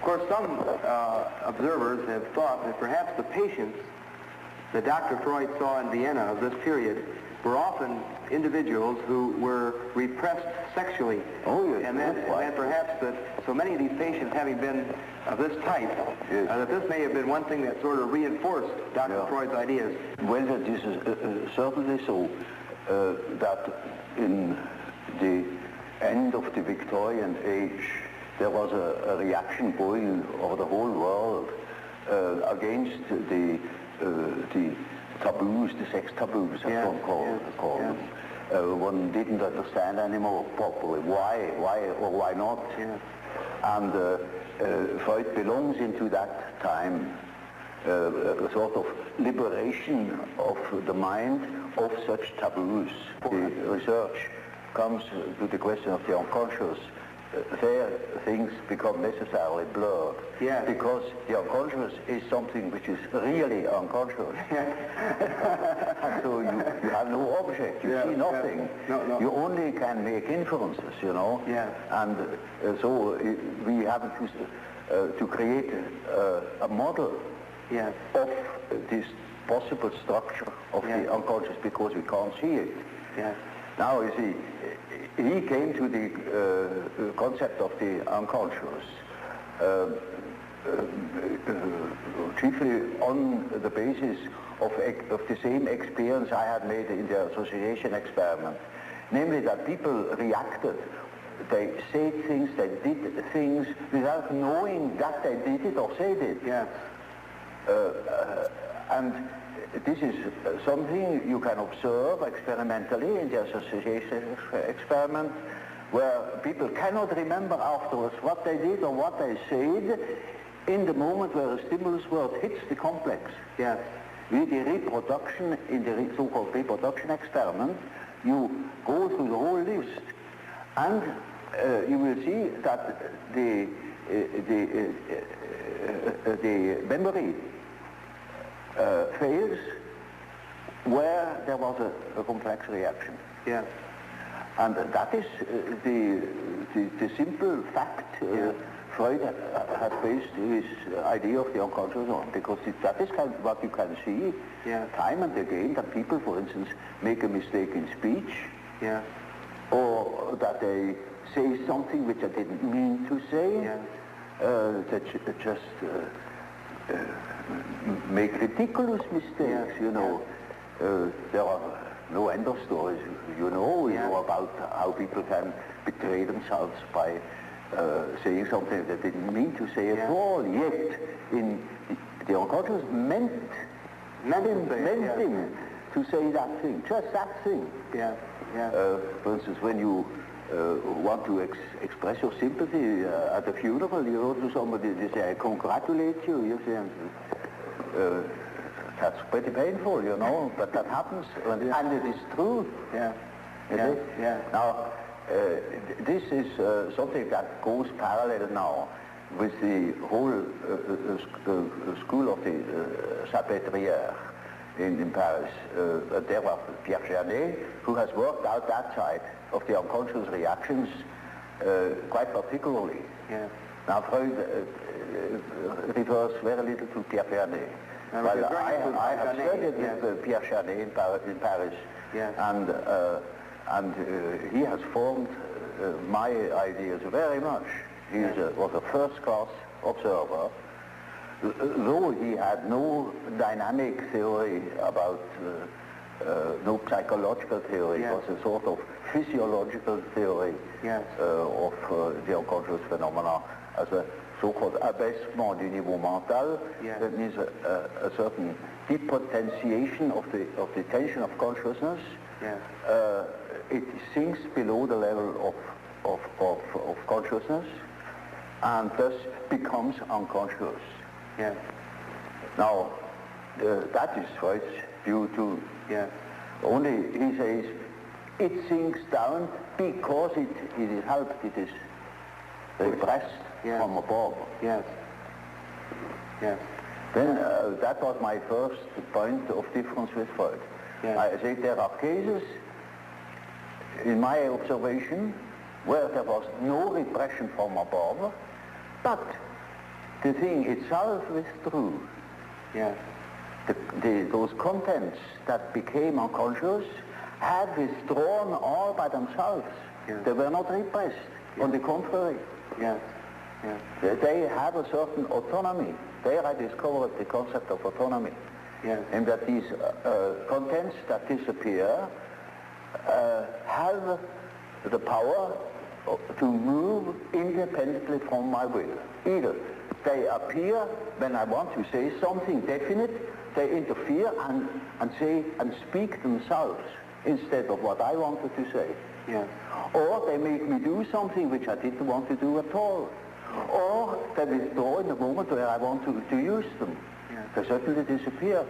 course, some observers have thought that perhaps the patients that Dr. Freud saw in Vienna of this period were often individuals who were repressed sexually. Oh, yes. And then perhaps that so many of these patients having been of this type, yes. That this may have been one thing that sort of reinforced Dr. Freud's ideas. Well, that is certainly so, that in the end of the Victorian age, there was a reaction going over the whole world against the taboos, the sex taboos, as one called them. One didn't understand anymore properly why or why not. And Freud belongs into that time, a sort of liberation of the mind of such taboos. The research comes to the question of the unconscious. There things become necessarily blurred, because the unconscious is something which is really unconscious. And so you have no object, you see nothing. No. You only can make inferences, you know. And so we have to create a model of this possible structure of the unconscious, because we can't see it. Now, you see, he came to the concept of the unconscious chiefly on the basis of the same experience I had made in the association experiment, namely that people reacted. They said things, they did things without knowing that they did it or said it. And this is something you can observe experimentally in the association experiment, where people cannot remember afterwards what they did or what they said in the moment where a stimulus word hits the complex. With the reproduction, in the so-called reproduction experiment, you go through the whole list, and you will see that the memory fails where there was a complex reaction. And that is the simple fact Freud has based his idea of the unconscious on, because that is kind of what you can see time and again, that people, for instance, make a mistake in speech, or that they say something which they didn't mean to say, that just make ridiculous mistakes, you know. There are no end of stories, you know about how people can betray themselves by saying something they didn't mean to say at all, yet in the unconscious meant him to say that thing, just that thing. For instance, when you want to express your sympathy at a funeral, you go to somebody, they say, I congratulate you. You say, that's pretty painful, you know, but that happens, and it is true. Now, this is something that goes parallel now with the whole school of the Salpêtrière in Paris. There was Pierre Janet, who has worked out that side of the unconscious reactions quite particularly. Now, Freud refers very little to Pierre Janet. Well, I have studied with Pierre Janet in Paris, and he has formed my ideas very much. He was a first-class observer, though he had no dynamic theory about, no psychological theory. It was a sort of physiological theory of the unconscious phenomena as a so-called abaissement du niveau mental. That means a certain depotentiation of the tension of consciousness. It sinks below the level of consciousness and thus becomes unconscious. Now, that is Freud's view too. Only he says it sinks down because it is helped, it is repressed from above. Then that was my first point of difference with Freud. I say there are cases in my observation where there was no repression from above, but the thing itself withdrew. Yes. Those contents that became unconscious had withdrawn all by themselves. Yes. They were not repressed. Yes. On the contrary. Yes. Yes. They had a certain autonomy. There I discovered the concept of autonomy. Yes. And that these contents that disappear have the power to move independently from my will. Either they appear when I want to say something definite, they interfere and say and speak themselves instead of what I wanted to say. Yes. Or they make me do something which I didn't want to do at all. Or they withdraw in the moment where I want to use them. Yes. They suddenly disappear.